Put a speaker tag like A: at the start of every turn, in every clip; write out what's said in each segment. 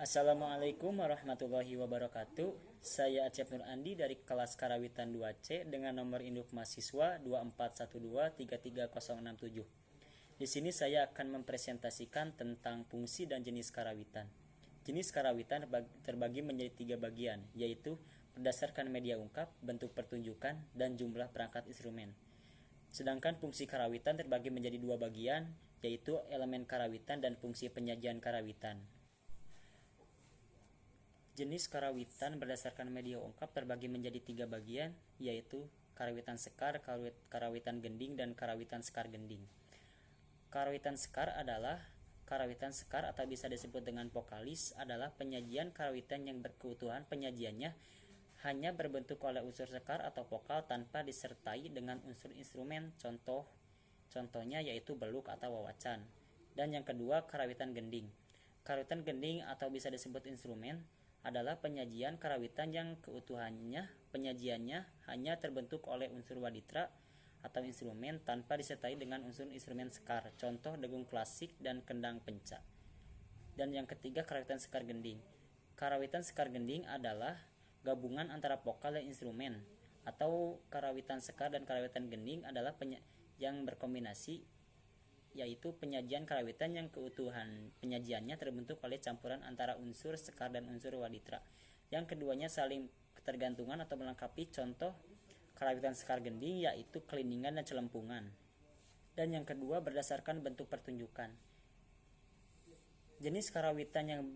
A: Assalamualaikum warahmatullahi wabarakatuh. Saya Acep Nur Andi dari kelas Karawitan 2C dengan nomor induk mahasiswa 2412336067. Di sini saya akan mempresentasikan tentang fungsi dan jenis karawitan. Jenis karawitan terbagi menjadi 3 bagian, yaitu berdasarkan media ungkap, bentuk pertunjukan, dan jumlah perangkat instrumen. Sedangkan fungsi karawitan terbagi menjadi 2 bagian, yaitu elemen karawitan dan fungsi penyajian karawitan. Jenis karawitan berdasarkan media ungkap terbagi menjadi 3 bagian, yaitu karawitan sekar, karawitan gending, dan karawitan sekar gending. Karawitan sekar atau bisa disebut dengan vokalis adalah penyajian karawitan yang berkeutuhan penyajiannya hanya berbentuk oleh unsur sekar atau vokal tanpa disertai dengan unsur instrumen, contohnya yaitu beluk atau wawacan. Dan yang kedua, karawitan gending. Karawitan gending atau bisa disebut instrumen adalah penyajian karawitan yang keutuhannya penyajiannya hanya terbentuk oleh unsur waditra atau instrumen tanpa disertai dengan unsur instrumen sekar, contoh dengung klasik dan kendang penca. Dan yang ketiga, karawitan sekar gending. Karawitan sekar gending adalah gabungan antara vokal dan instrumen, atau karawitan sekar dan karawitan gending adalah yang berkombinasi, yaitu penyajian karawitan yang keutuhan penyajiannya terbentuk oleh campuran antara unsur sekar dan unsur waditra, yang keduanya saling ketergantungan atau melengkapi. Contoh karawitan sekar gending yaitu keliningan dan celempungan. Dan yang kedua, berdasarkan bentuk pertunjukan. Jenis karawitan yang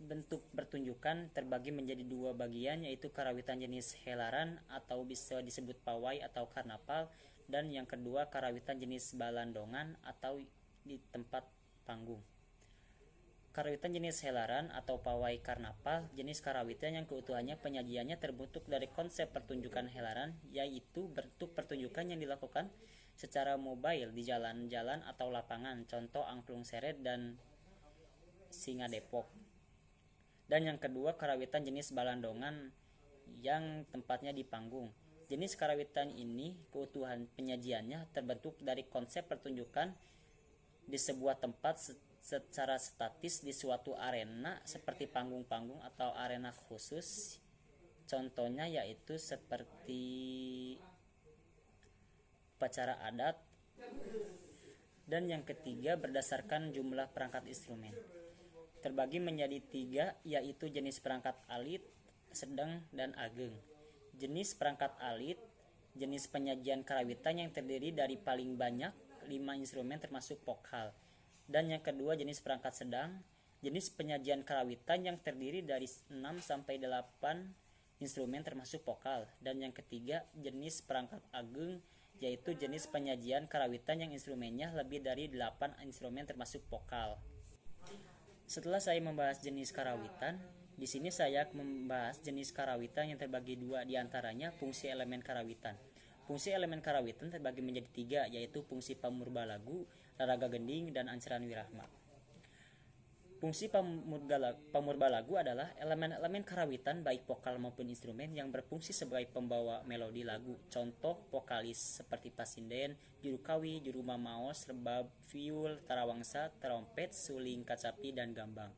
A: bentuk pertunjukan terbagi menjadi 2 bagian, yaitu karawitan jenis helaran atau bisa disebut pawai atau karnaval, dan yang kedua, karawitan jenis balandongan atau di tempat panggung. Karawitan jenis helaran atau pawai karnaval, jenis karawitan yang keutuhannya penyajiannya terbentuk dari konsep pertunjukan helaran, yaitu bentuk pertunjukan yang dilakukan secara mobile di jalan-jalan atau lapangan, contoh Angklung Seret dan Singa Depok. Dan yang kedua, karawitan jenis balandongan yang tempatnya di panggung. Jenis karawitan ini keutuhan penyajiannya terbentuk dari konsep pertunjukan di sebuah tempat secara statis di suatu arena seperti panggung-panggung atau arena khusus. Contohnya yaitu seperti upacara adat. Dan yang ketiga, berdasarkan jumlah perangkat instrumen. Terbagi menjadi 3, yaitu jenis perangkat alit, sedang, dan ageng. Jenis perangkat alit, jenis penyajian karawitan yang terdiri dari paling banyak 5 instrumen termasuk vokal. Dan yang kedua, jenis perangkat sedang, jenis penyajian karawitan yang terdiri dari 6 sampai 8 instrumen termasuk vokal. Dan yang ketiga, jenis perangkat ageng, yaitu jenis penyajian karawitan yang instrumennya lebih dari 8 instrumen termasuk vokal. Setelah saya membahas jenis karawitan, di sini saya membahas jenis karawitan yang terbagi 2, diantaranya fungsi elemen karawitan. Fungsi elemen karawitan terbagi menjadi 3, yaitu fungsi pamurba-lagu, raraga gending, dan ancaran wirahma. Fungsi pamurba-lagu adalah elemen-elemen karawitan baik vokal maupun instrumen yang berfungsi sebagai pembawa melodi lagu, contoh vokalis seperti pasinden, juru kawi, juru mamaos, rebab, viul, tarawangsa, trompet, suling, kacapi, dan gambang.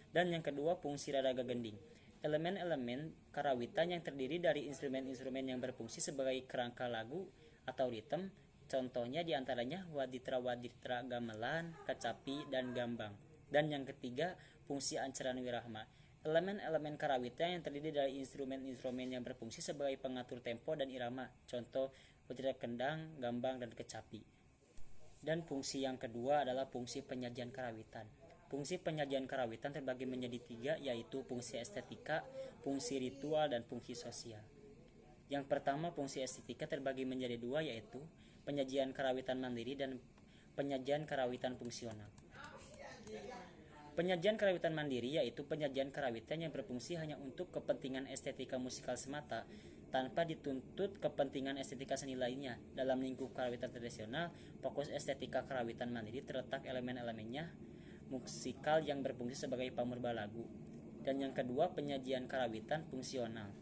A: Dan yang kedua, fungsi raraga gending. Elemen-elemen karawitan yang terdiri dari instrumen-instrumen yang berfungsi sebagai kerangka lagu atau ritme, contohnya diantaranya waditra-waditra gamelan, kacapi, dan gambang. Dan yang ketiga, fungsi ancaran wirahma. Elemen-elemen karawitan yang terdiri dari instrumen-instrumen yang berfungsi sebagai pengatur tempo dan irama, contoh waditra kendang, gambang, dan kecapi. Dan fungsi yang kedua adalah fungsi penyajian karawitan. Fungsi penyajian karawitan terbagi menjadi 3, yaitu fungsi estetika, fungsi ritual, dan fungsi sosial. Yang pertama, fungsi estetika terbagi menjadi 2, yaitu penyajian karawitan mandiri dan penyajian karawitan fungsional. Penyajian karawitan mandiri yaitu penyajian karawitan yang berfungsi hanya untuk kepentingan estetika musikal semata, tanpa dituntut kepentingan estetika seni lainnya. Dalam lingkup karawitan tradisional, fokus estetika karawitan mandiri terletak elemen-elemennya musikal yang berfungsi sebagai pamurba lagu. Dan yang kedua, penyajian karawitan fungsional.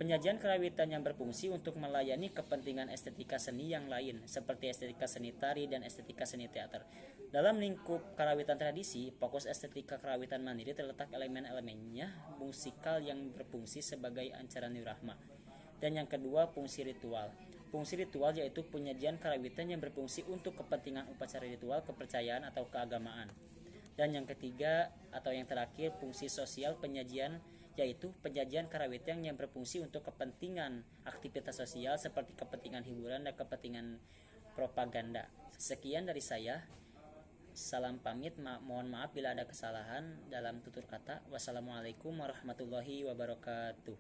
A: Penyajian karawitan yang berfungsi untuk melayani kepentingan estetika seni yang lain, seperti estetika seni tari dan estetika seni teater. Dalam lingkup karawitan tradisi, fokus estetika karawitan mandiri terletak elemen-elemennya musikal yang berfungsi sebagai ancaran nirahma. Dan yang kedua, fungsi ritual. Fungsi ritual yaitu penyajian karawitan yang berfungsi untuk kepentingan upacara ritual, kepercayaan, atau keagamaan. Dan yang ketiga atau yang terakhir, fungsi sosial penyajian yaitu penyajian karawitan yang berfungsi untuk kepentingan aktivitas sosial seperti kepentingan hiburan dan kepentingan propaganda. Sekian dari saya. Salam pamit, mohon maaf bila ada kesalahan dalam tutur kata. Wassalamualaikum warahmatullahi wabarakatuh.